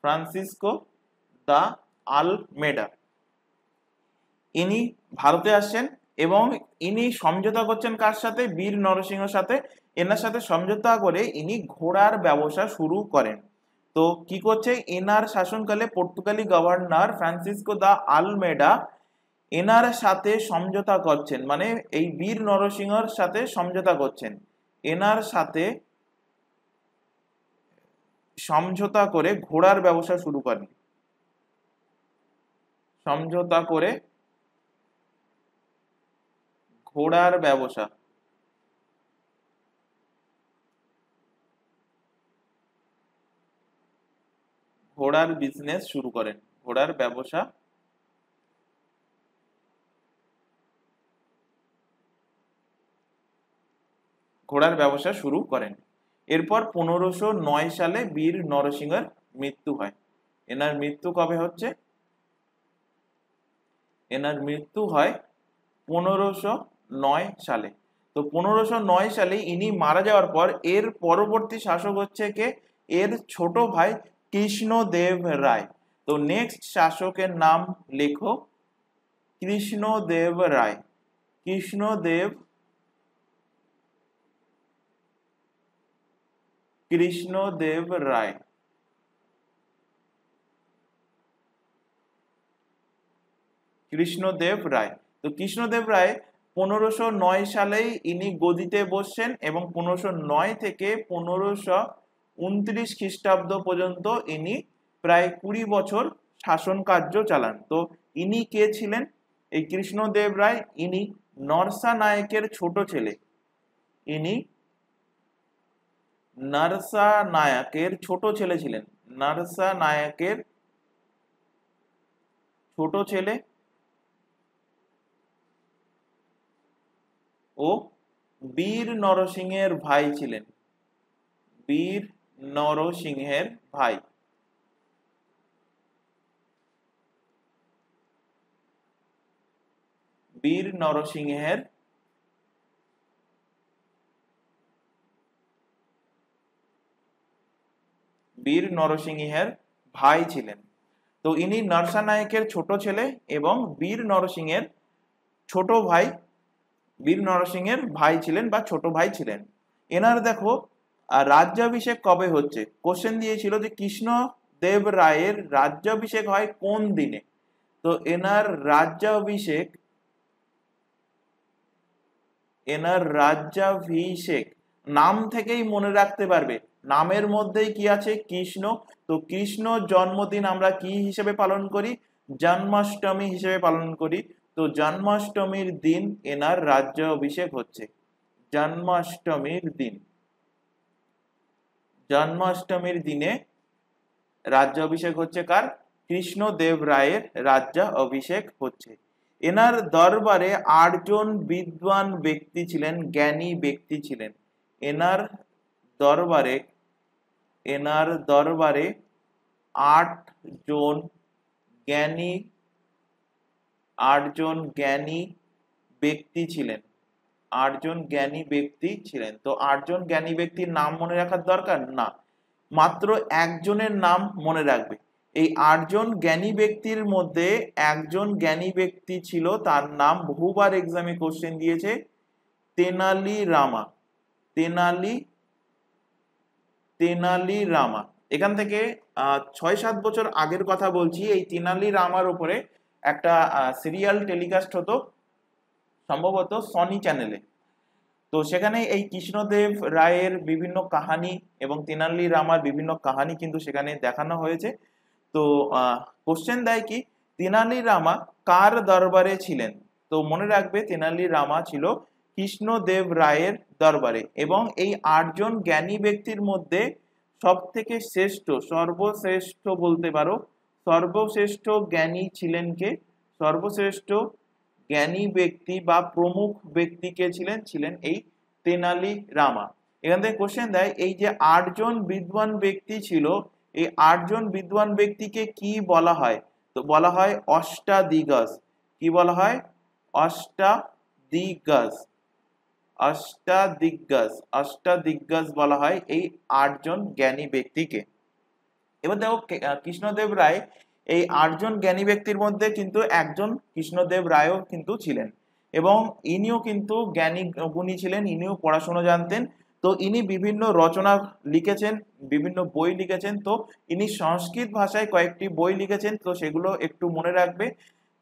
ফ্রান্সিসকো দা আলমেডা, ইনি ভারতে আসছেন এবং ইনি সমঝোতা করছেন কার সাথে? বীর নরসিংহর সাথে। এনার সাথে সমঝোতা করে ইনি ঘোড়ার ব্যবসা শুরু করেন। তো কি করছে? এনার শাসনকালে পর্তুগালি গভর্নর ফ্রান্সিসকো দা আলমেডা এনার সাথে সমঝোতা করছেন, মানে এই বীর নরসিংহর সাথে সমঝোতা করছেন। এনার সাথে সমঝোতা করে ঘোড়ার ব্যবসা শুরু করেন। সমঝোতা করে ঘোড়ার ব্যবসা, ঘোড়ার বিজনেস শুরু করেন, ঘোড়ার ব্যবসা শুরু করেন। এরপর 1509 সালে বীর নরসিংহের মৃত্যু হয়। এনার মৃত্যু কবে হচ্ছে? এনার মৃত্যু হয় 1509 সালে। তো 1509 সালে ইনি মারা যাওয়ার পর এর পরবর্তী শাসক হচ্ছে কে? এর ছোট ভাই কৃষ্ণদেব রায়। তো নেক্সট শাসকের নাম লেখো, কৃষ্ণদেব রায়। কৃষ্ণদেব রায়। কৃষ্ণদেব রায়। তো কৃষ্ণদেব রায় 1509 সালেই ইনি গদিতে বসছেন এবং 1509 থেকে 1529 খ্রিস্টাব্দ পর্যন্ত ইনি প্রায় 20 বছর শাসন কার্য চালান। তো ইনি কে ছিলেন? এই কৃষ্ণদেব রায় ইনি নরসা নায়কের ছোট ছেলে। ইনি নরসা নায়কের ছোট ছেলে ছিলেন। নরসা নায়কের ছোট ছেলে ও বীর নরসিংহের ভাই ছিলেন। বীর নরসিংহের ভাই। বীর নরসিংহের ভাই ছিলেন। তো ইনি নরসা নায়কের ছোট ছেলে এবং বীর নরসিংহের ছোট ভাই, বীর নরসিংহের ভাই ছিলেন বা ছোট ভাই ছিলেন। এনার দেখো রাজ্যাভিষেক কবে হচ্ছে? কোশ্চেন দিয়েছিল যে কৃষ্ণদেব রায়ের রাজ্যাভিষেক হয় কোন দিনে? তো এনার রাজ্যাভিষেক নাম থেকেই মনে রাখতে পারবে, নামের মধ্যেই কি আছে? কৃষ্ণ। তো কৃষ্ণ জন্মদিন আমরা কি হিসেবে পালন করি? জন্মাষ্টমী হিসেবে পালন করি। তো জন্মাষ্টমীর দিন এনার রাজ্যাভিষেক হচ্ছে। জন্মাষ্টমীর দিনে রাজ্যাভিষেক হচ্ছে কার? কৃষ্ণদেব রায়ের রাজ্যাভিষেক হচ্ছে। এনার দরবারে 8 জন বিদ্বান ব্যক্তি ছিলেন, জ্ঞানী ব্যক্তি ছিলেন। এনার দরবারে 8 জন জ্ঞানী ব্যক্তি ছিলেন। 8 জন জ্ঞানী ব্যক্তি ছিলেন। তো 8 জন জ্ঞানী ব্যক্তির নাম মনে রাখার দরকার না, মাত্র একজনের নাম মনে রাখবে। এই 8 জন জ্ঞানী ব্যক্তির মধ্যে একজন জ্ঞানী ব্যক্তি ছিল, তার নাম বহুবার এক্সামে কোশ্চেন দিয়েছে, তেনালি রামা। তেনালি রামা। এখান থেকে 6-7 বছর আগের কথা বলছি। এই তেনালি রামার উপরে একটা সিরিয়াল টেলিকাস্ট হতো সম্ভবত সনি চ্যানেলে। তো সেখানে এই কৃষ্ণদেব রায়ের বিভিন্ন কাহানি এবং তেনালি রামার বিভিন্ন কাহানি কিন্তু সেখানে দেখানো হয়েছে। তো কোশ্চেন দেয় কি তেনালি রামা কার দরবারে ছিলেন? তো মনে রাখবে তেনালি রামা ছিল কৃষ্ণদেব রায়ের দরবারে, এবং এই 8জন জ্ঞানী ব্যক্তির মধ্যে সব থেকে শ্রেষ্ঠ, সর্বশ্রেষ্ঠ বলতে পারো, সর্বশ্রেষ্ঠ জ্ঞানী ছিলেন কে? সর্বশ্রেষ্ঠ জ্ঞানী ব্যক্তি বা প্রমুখ ব্যক্তি কে ছিলেন? ছিলেন এই তেনালি রামা। এখান থেকে কোশ্চেন দেয় এই যে 8জন বিদ্বান ব্যক্তি ছিল, এই 8জন বিদ্বান ব্যক্তিকে কি বলা হয়? তো বলা হয় অষ্টাদিগ্গজ। কি বলা হয়? অষ্টাদিগ্গজ। অষ্টাদিগ্গজ, অষ্টাদিগ্গজ বলা হয় এই 8জন জ্ঞানী ব্যক্তিকে। এবার দেখো কৃষ্ণদেব রায় এই 8জন জ্ঞানী ব্যক্তির মধ্যে কিন্তু একজন কৃষ্ণদেব রায়ও কিন্তু ছিলেন, এবং ইনিও কিন্তু জ্ঞানী গুণী ছিলেন, ইনিও পড়াশোনা জানতেন। তো ইনি বিভিন্ন রচনা লিখেছেন, বিভিন্ন বই লিখেছেন। তো ইনি সংস্কৃত ভাষায় কয়েকটি বই লিখেছেন, তো সেগুলো একটু মনে রাখবে।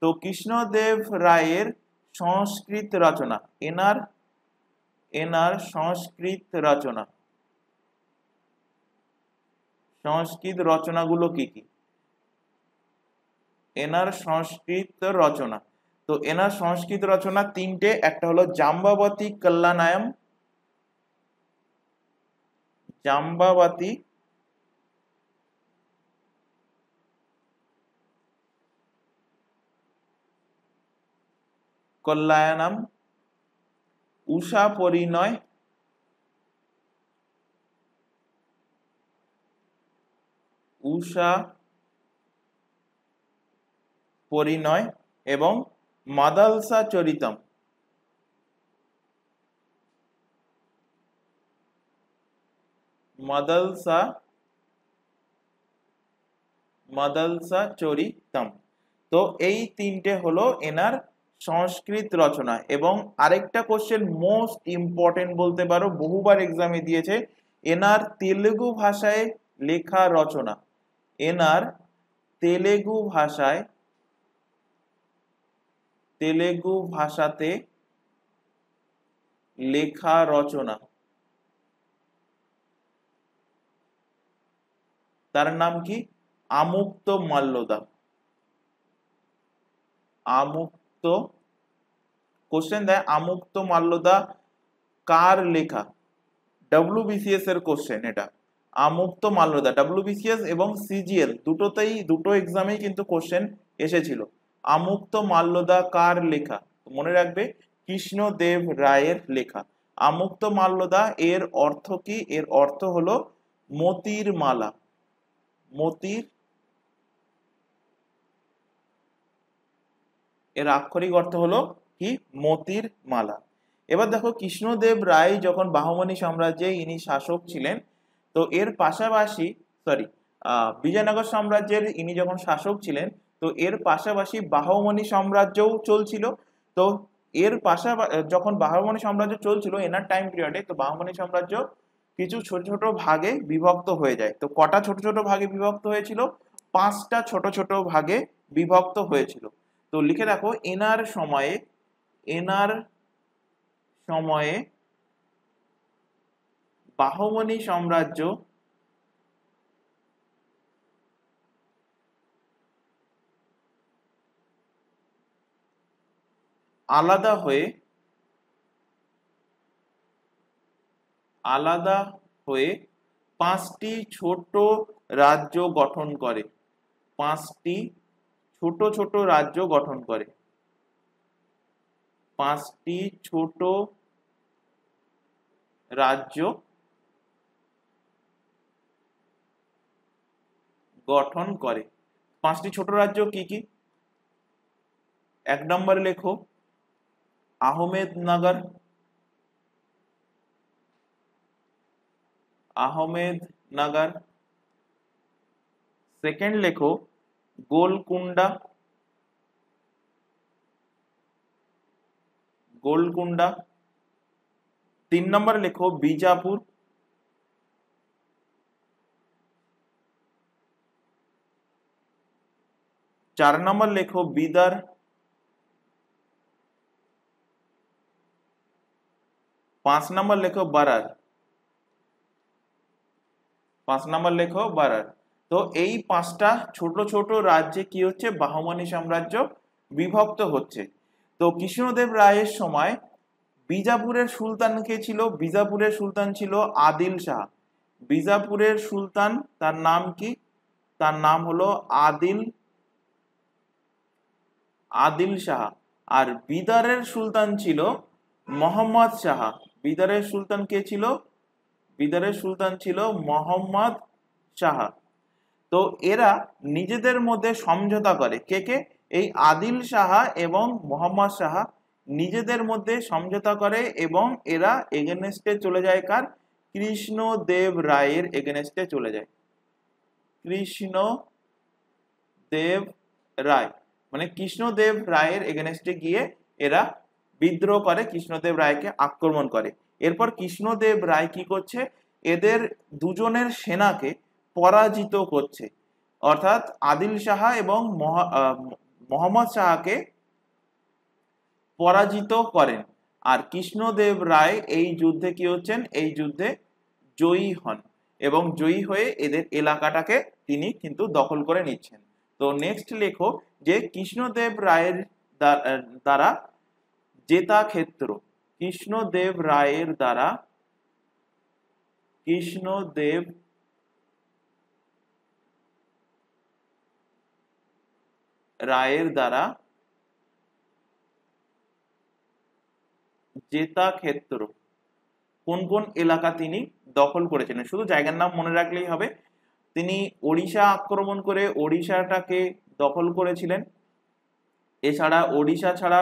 তো কৃষ্ণদেব রায়ের সংস্কৃত রচনা, এনার এনার সংস্কৃত রচনা, সংস্কৃত রচনাগুলো কি কি? এনার সংস্কৃত রচনা, তো এনার সংস্কৃত রচনা তিনটে। একটা হলো জাম্বাবতী কল্যাণায়ম, জাম্বাবতী কল্যাণম, উষা পরিণয়, উষা পরিণয়, এবং মাদালসা চরিতম। মাদালসা, মাদালসা চরিতম। তো এই তিনটে হলো এনার সংস্কৃত রচনা। এবং আরেকটা কোশ্চেন মোস্ট ইম্পর্টেন্ট বলতে পারো, বহুবার এক্সামে দিয়েছে, এনার তেলুগু ভাষায় লেখা রচনা, এনার তেলুগু ভাষায়, তেলুগু ভাষাতে লেখা রচনা, তার নাম কি? আমুক্ত মাল্যদা। আমুক্ত, কোশ্চেন দেয় আমুক্ত মাল্যদা কার লেখা? ডব্লিউবিসিএস এর কোশ্চেন এটা। আমুক্ত মাল্যদা, ডব্লিউবিসিএস এবং সিজিএল দুটোতেই, দুটো এক্সামেই কিন্তু কোশ্চেন এসেছিল। আমুক্ত মাল্যদা কার লেখা? মনে রাখবে কৃষ্ণদেব রায়ের লেখা। আমুক্ত মাল্যদা এর অর্থ কি? এর অর্থ হলো মতির মালা, মতির, এর আক্ষরিক অর্থ হলো কি? মতির মালা। এবার দেখো কৃষ্ণদেব রায় যখন বাহমনি সাম্রাজ্যে ইনি শাসক ছিলেন, তো এর পাশাপাশি, সরি, বিজয়নগর সাম্রাজ্যের ইনি যখন শাসক ছিলেন, তো এর পাশাপাশি বাহমনি সাম্রাজ্যও চলছিল। তো এর পাশাপাশি যখন বাহমনি সাম্রাজ্য চলছিল এনার টাইম পিরিয়ডে, তো বাহমনি সাম্রাজ্য কিছু ছোট ছোট ভাগে বিভক্ত হয়ে যায়। তো কটা ছোট ছোট ভাগে বিভক্ত হয়েছিল? 5টা ছোট ছোট ভাগে বিভক্ত হয়েছিল। তো লিখে রাখো এনার সময়ে, এনার সময়ে বাহমনি সাম্রাজ্য আলাদা হয়ে, আলাদা হয়ে 5টি ছোট রাজ্য গঠন করে, 5টি ছোট ছোট রাজ্য গঠন করে, 5টি ছোট রাজ্য গঠন করে। 5টি ছোট রাজ্য কি কি? 1 নম্বরে লেখো আহমেদনগর, আহমেদনগর। সেকেন্ড লেখো গোলকুন্ডা, গোলকুন্ডা। 3 নম্বরে লেখো বিজাপুর, 4 নম্বর লেখো বিদার, 5 নাম্বার লেখো বারার, 5 নাম্বার লেখো বারার। তো এই 5টা ছোট ছোট রাজ্যে কি হচ্ছে, বাহমানি সাম্রাজ্য বিভক্ত হচ্ছে। তো কৃষ্ণদেব রায়ের সময় বিজাপুরের সুলতান কে ছিল? বিজাপুরের সুলতান ছিল আদিল শাহ। বিজাপুরের সুলতান, তার নাম কি? তার নাম হলো আদিল শাহ। আর বিদারের সুলতান ছিল মোহাম্মদ শাহ। বিদারের সুলতান কে ছিল? বিদারের সুলতান ছিল মোহাম্মদ শাহ। তো এরা নিজেদের মধ্যে সমঝোতা করে, কে কে? এই আদিল শাহ এবং মোহাম্মদ শাহ নিজেদের মধ্যে সমঝোতা করে এবং এরা এগেনস্টে চলে যায় কার? কৃষ্ণদেব রায়ের এগেনস্টে চলে যায়। কৃষ্ণদেব রায়, মানে কৃষ্ণদেব রায়ের এগেনস্টে গিয়ে এরা বিদ্রোহ করে, কৃষ্ণদেব রায়কে আক্রমণ করে। এরপর কৃষ্ণদেব রায় কি করছে? এদের দুজনের সেনাকে পরাজিত করছে, অর্থাৎ আদিল শাহ এবং মোহাম্মদ শাহকে পরাজিত করেন। আর কৃষ্ণদেব রায় এই যুদ্ধে কি হচ্ছেন? এই যুদ্ধে জয়ী হন এবং জয়ী হয়ে এদের এলাকাটাকে তিনি কিন্তু দখল করে নিচ্ছেন। তো নেক্সট লেখো যে কৃষ্ণদেব রায়ের দ্বারা জেতা ক্ষেত্র। কৃষ্ণদেব রায়ের দ্বারা, কৃষ্ণদেব রায়ের দ্বারা জেতা ক্ষেত্র, কোন কোন এলাকা তিনি দখল করেছিলেন? শুধু জায়গার নাম মনে রাখলেই হবে। তিনি ওড়িশা আক্রমণ করে ওড়িশাটাকে দখল করেছিলেন। এছাড়া ওড়িশা ছাড়া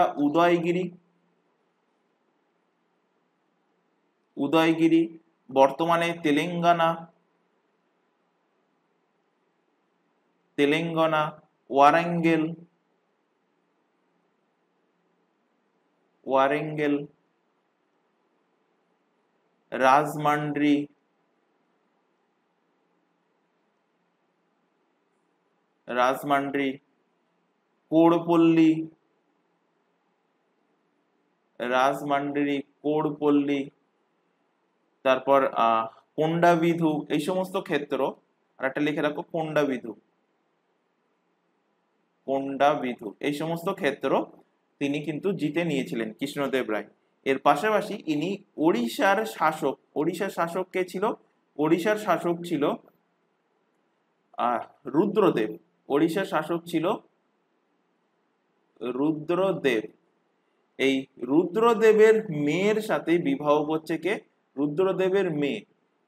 উদয়গিরি বর্তমানে তেলেঙ্গানা, ওয়ারেঙ্গেল, রাজমান্ড্রি, কোড়পল্লী, তারপর কোন্ডাবিধু, এই সমস্ত ক্ষেত্র। আর একটা লিখে রাখো কোন্ডাবিধু, এই সমস্ত ক্ষেত্র তিনি কিন্তু জিতে নিয়েছিলেন কৃষ্ণদেব রায়। এর পাশাপাশি ইনি ওড়িশার শাসক কে ছিল? ওড়িশার শাসক ছিল রুদ্রদেব। ওড়িশার শাসক ছিল রুদ্রদেব। এই রুদ্রদেবের মেয়ের সাথে বিবাহ করছে কে? রুদ্রদেবের মেয়ে।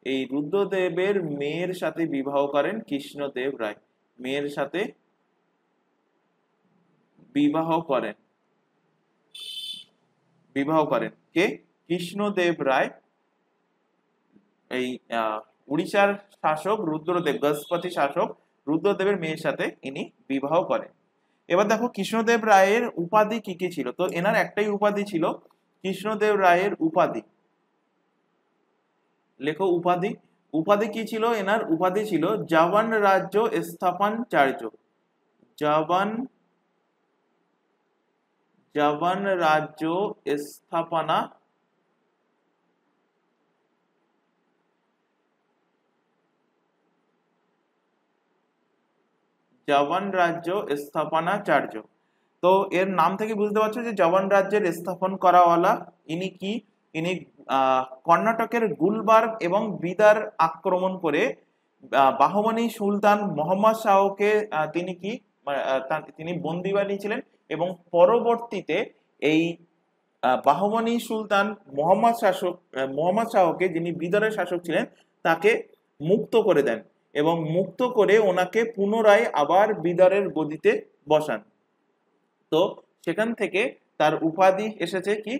এই রুদ্রদেবের মেয়ের সাথে বিবাহ করেন কৃষ্ণদেব রায়। মেয়ের সাথে বিবাহ করেন কে? কৃষ্ণদেব রায়। এই উড়িষ্যার শাসক রুদ্রদেব, গজপতি শাসক রুদ্রদেবের মেয়ের সাথে ইনি বিবাহ করেন। এবার দেখো কৃষ্ণদেব রায়ের উপাধি কি কি ছিল। তো এনার একটাই উপাধি ছিল, কৃষ্ণদেব রায়ের উপাধি লেখো। উপাধি কি ছিল এনার? উপাধি ছিল জবান রাজ্য স্থাপনাচার্য। জবান রাজ্য স্থাপনা স্থাপনাচার্য। তো এর নাম থেকে বুঝতে পারছো যে জবান রাজ্যের স্থাপন করাওয়ালা ইনি কি? ইনি কর্ণাটকের গুলবার্গ এবং বিদার আক্রমণ করে বাহমানি সুলতান মোহাম্মদ শাহকে তিনি বন্দী বানিয়েছিলেন এবং পরবর্তীতে এই বাহমানি সুলতান মোহাম্মদ শাহকে, যিনি বিদারের শাসক ছিলেন, তাকে মুক্ত করে দেন এবং মুক্ত করে ওনাকে পুনরায় আবার বিদারের গদিতে বসান। তো সেখান থেকে তার উপাধি এসেছে কি?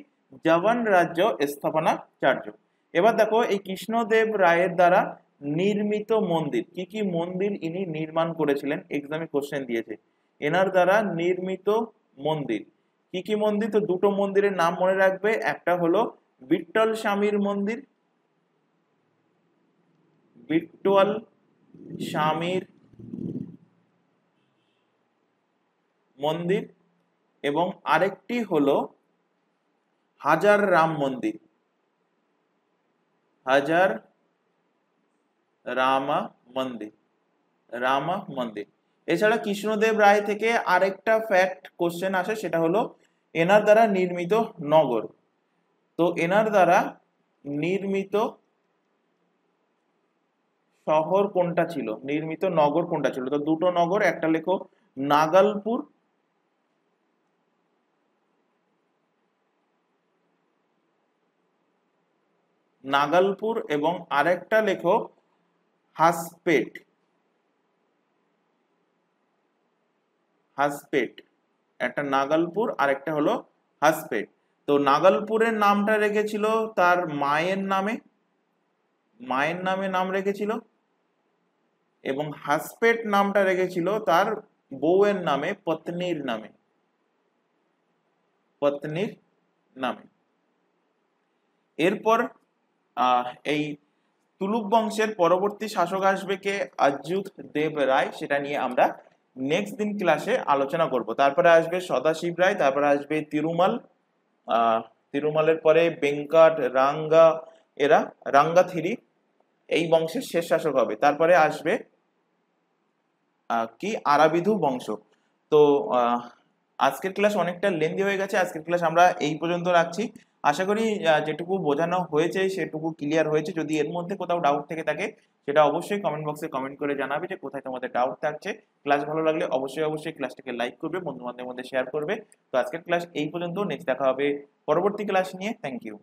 জবান রাজ্য স্থাপনাচার্য। এবার দেখো এই কৃষ্ণদেব রায়ের দ্বারা নির্মিত মন্দির, কি কি মন্দির ইনি নির্মাণ করেছিলেন? এক্সামে কোশ্চেন দিয়েছে। এনার দ্বারা নির্মিত মন্দির কি কি মন্দির? তো দুটো মন্দিরের নাম মনে রাখবে। একটা হলো বিট্টল স্বামীর মন্দির, বিট্টল স্বামীর মন্দির, এবং আরেকটি হলো হাজার রাম মন্দির। হাজার রামা মন্দির, রামা মন্দির। এছাড়া কৃষ্ণদেব রায় থেকে আরেকটা ফ্যাক্ট কোশ্চেন আসে, সেটা হলো এনার দ্বারা নির্মিত নগর। তো এনার দ্বারা নির্মিত শহর কোনটা ছিল, নির্মিত নগর কোনটা ছিল? তো দুটো নগর, একটা লেখো নাগালপুর, নাগালপুর, এবং আরেকটা লেখো হাসপেট, হাসপেট। একটা নাগালপুর আর একটা হলো হাসপেট। তো নাগালপুরের নামটা রেখেছিল তার মায়ের নামে, মায়ের নামে নাম রেখেছিল, এবং হাসপেট নামটা রেখেছিল তার বউয়ের নামে, পত্নীর নামে, পত্নীর নামে। এরপর এই তুলুক বংশের পরবর্তী শাসক আসবে কে? অচ্যুত দেব রায়। সেটা নিয়ে আমরা নেক্সট দিন ক্লাসে আলোচনা করব। তারপরে আসবে সদাশিব রায়, তারপরে আসবে তিরুমাল, তিরুমালের পরে বেঙ্কট রাঙ্গা, এরা রাঙ্গাথিরি এই বংশের শেষ শাসক হবে। তারপরে আসবে কি আরাবিধু বংশ। তো আজকের ক্লাস অনেকটা লেন্দি হয়ে গেছে, আজকের ক্লাস আমরা এই পর্যন্ত রাখছি। আশা করি যেটুকু বোঝানো হয়েছে সেটুকু ক্লিয়ার হয়েছে। যদি এর মধ্যে কোথাও ডাউট থেকে থাকে সেটা অবশ্যই কমেন্ট বক্সে কমেন্ট করে জানাবে যে কোথায় তোমাদের ডাউট থাকছে। ক্লাস ভালো লাগলে অবশ্যই ক্লাসটাকে লাইক করবে, বন্ধু বান্ধবের মধ্যে শেয়ার করবে। তো আজকের ক্লাস এই পর্যন্ত, নেক্সট দেখা হবে পরবর্তী ক্লাস নিয়ে। Thank you.